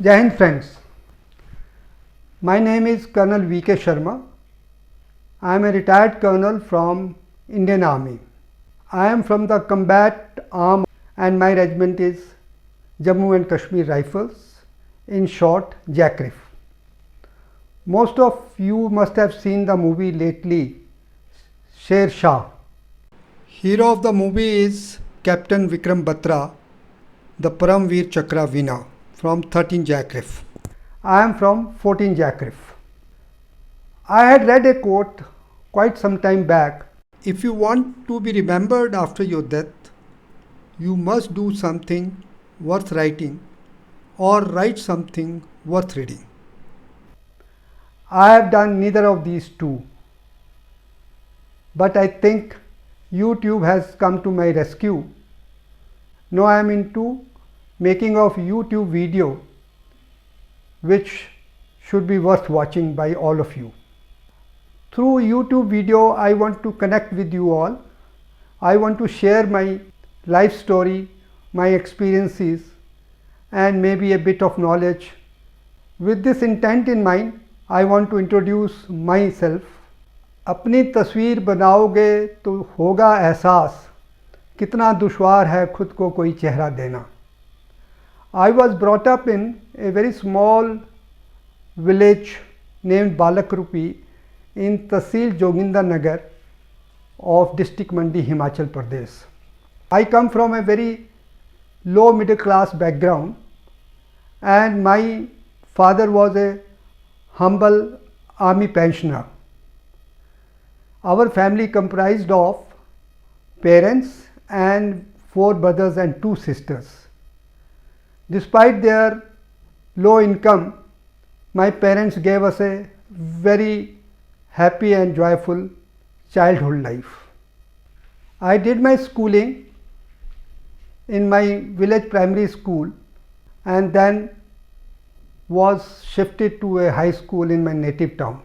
Jai Hind friends, my name is Colonel V.K. Sharma. I am a retired colonel from Indian Army. I am from the combat arm and my regiment is Jammu and Kashmir Rifles, in short JACRIF. Most of you must have seen the movie lately, Sher Shah. Hero of the movie is Captain Vikram Batra, the Paramveer Chakra winner from 13 JACRIF. I am from 14 JACRIF. I had read a quote quite some time back. If you want to be remembered after your death, you must do something worth writing or write something worth reading. I have done neither of these two. But I think YouTube has come to my rescue. Now I am into making of YouTube video which should be worth watching by all of you. Through YouTube video I want to connect with you all. I want to share my life story, my experiences and maybe a bit of knowledge. With this intent in mind, I want to introduce myself. अपनी तस्वीर बनाओगे तो होगा एहसास कितना दुश्वार है खुद को कोई चेहरा देना. I was brought up in a very small village named Balakrupi in Tehsil Joginda Nagar of district Mandi, Himachal Pradesh. I come from a very low middle class background and my father was a humble army pensioner. Our family comprised of parents and 4 brothers and 2 sisters. Despite their low income, my parents gave us a very happy and joyful childhood life. I did my schooling in my village primary school and then was shifted to a high school in my native town.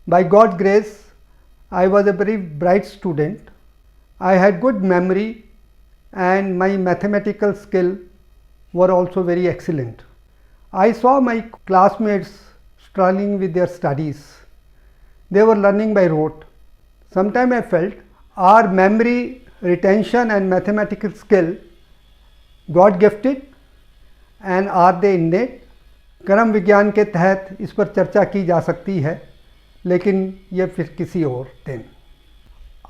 By God's grace, I was a very bright student. I had good memory and my mathematical skill were also very excellent. I saw my classmates struggling with their studies. They were learning by rote. Sometimes I felt our memory, retention and mathematical skill God gifted and are they innate? कर्म विज्ञान के तहत इस पर चर्चा की जा सकती है लेकिन ये फिर किसी और दिन.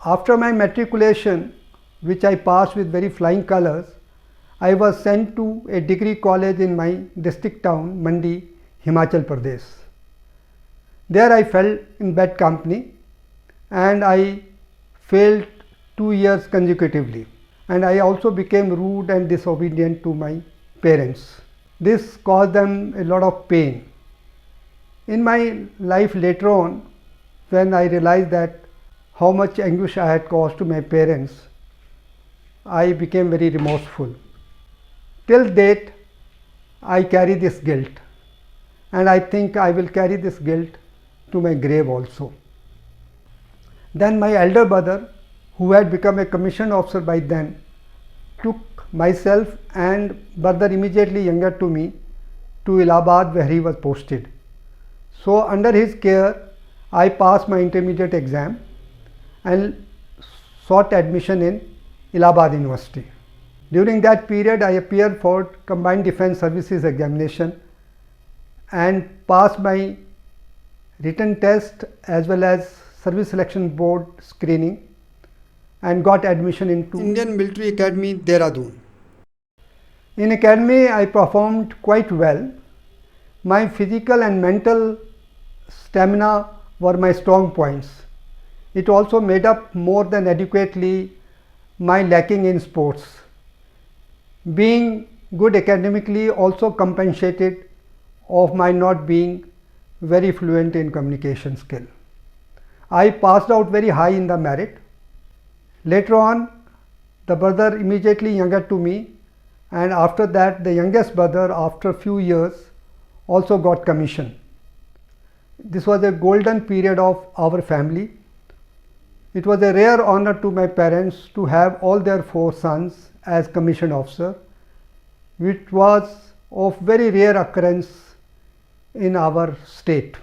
After my matriculation, which I passed with very flying colors, I was sent to a degree college in my district town Mandi, Himachal Pradesh. There I fell in bad company and I failed 2 years consecutively and I also became rude and disobedient to my parents. This caused them a lot of pain. In my life later on, when I realized that how much anguish I had caused to my parents, I became very remorseful. Till date, I carry this guilt and I think I will carry this guilt to my grave also. Then my elder brother, who had become a commissioned officer by then, took myself and brother immediately younger to me to Allahabad where he was posted. So under his care, I passed my intermediate exam and sought admission in Allahabad University. During that period, I appeared for Combined Defence Services examination and passed my written test as well as Service Selection Board screening and got admission into Indian Military Academy, Dehradun. In academy, I performed quite well. My physical and mental stamina were my strong points. It also made up more than adequately my lacking in sports. Being good academically also compensated of my not being very fluent in communication skill. I passed out very high in the merit. Later on, the brother immediately younger to me and after that the youngest brother after a few years also got commission. This was a golden period of our family. It was a rare honor to my parents to have all their 4 sons as commissioned officer, which was of very rare occurrence in our state.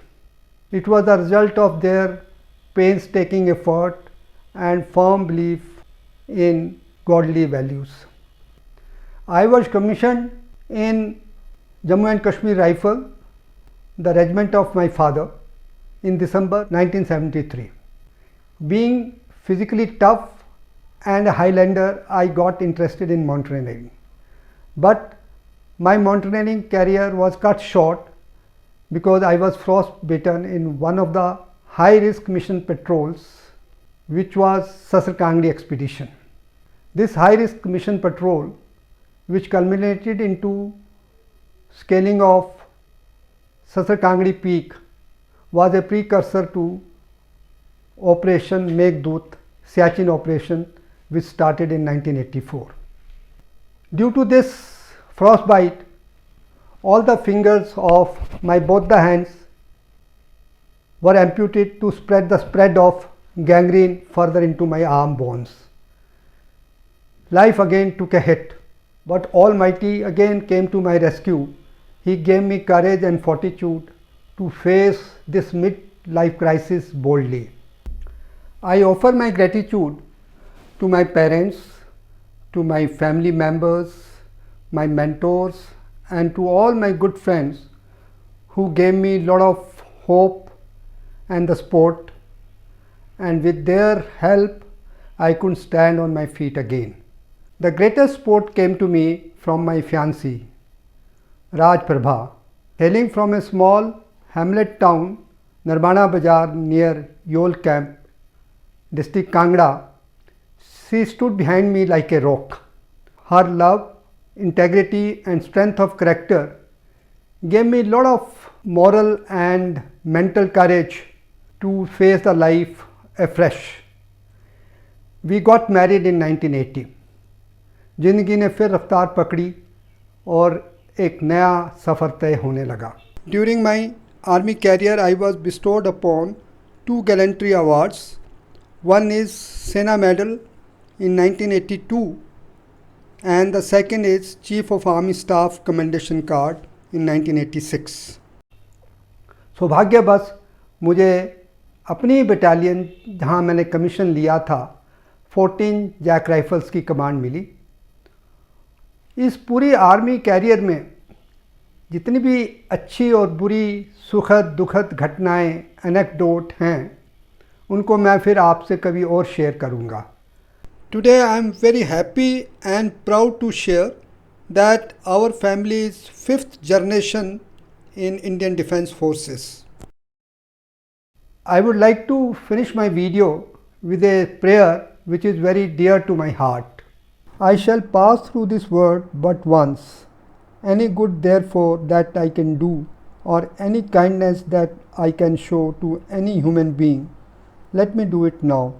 It was the result of their painstaking effort and firm belief in godly values. I was commissioned in Jammu and Kashmir Rifle, the regiment of my father, in December 1973. Being physically tough and a Highlander, I got interested in mountaineering. But my mountaineering career was cut short because I was frostbitten in one of the high-risk mission patrols, which was Sasar Kangri expedition. This high-risk mission patrol, which culminated into scaling of Sasar Kangri peak, was a precursor to Operation Meghdoot, Siachen operation, which started in 1984. Due to this frostbite, all the fingers of my both the hands were amputated to spread the spread of gangrene further into my arm bones. Life again took a hit, but Almighty again came to my rescue. He gave me courage and fortitude to face this mid-life crisis boldly. I offer my gratitude to my parents, to my family members, my mentors, and to all my good friends who gave me a lot of hope and the support, and with their help I could stand on my feet again. The greatest support came to me from my fiancée, Raj Prabha, hailing from a small hamlet town, Narbana Bazar, near Yol Camp, district Kangra. She stood behind me like a rock. Her love, integrity and strength of character gave me a lot of moral and mental courage to face the life afresh. We got married in 1980. जिंदगी ने फिर रफ्तार पकड़ी और एक नया सफ़र तय होने लगा. During my army career, I was bestowed upon 2 gallantry awards. One is Sena Medal in 1982 and the second is Chief of Army Staff Commendation Card in 1986. सौभाग्यवश मुझे अपनी बटालियन जहां मैंने कमीशन लिया था 14 जैक राइफल्स की कमांड मिली. इस पूरी army career में जितनी भी अच्छी और बुरी सुखद दुखद घटनाएं एनेक्डोट हैं उनको मैं फिर आपसे कभी और शेयर करूंगा. Today I am very happy and proud to share that our family is 5th generation in Indian Defence Forces. I would like to finish my video with a prayer which is very dear to my heart. I shall pass through this world but once. Any good therefore that I can do, or any kindness that I can show to any human being, let me do it now.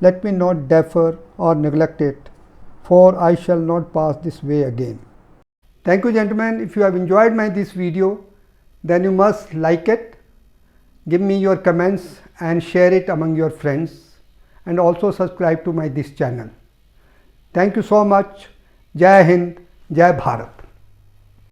Let me not defer or neglect it, for I shall not pass this way again. Thank you, gentlemen. If you have enjoyed this video, then you must like it, give me your comments and share it among your friends, and also subscribe to this channel. Thank you so much. Jai Hind, Jai Bharat.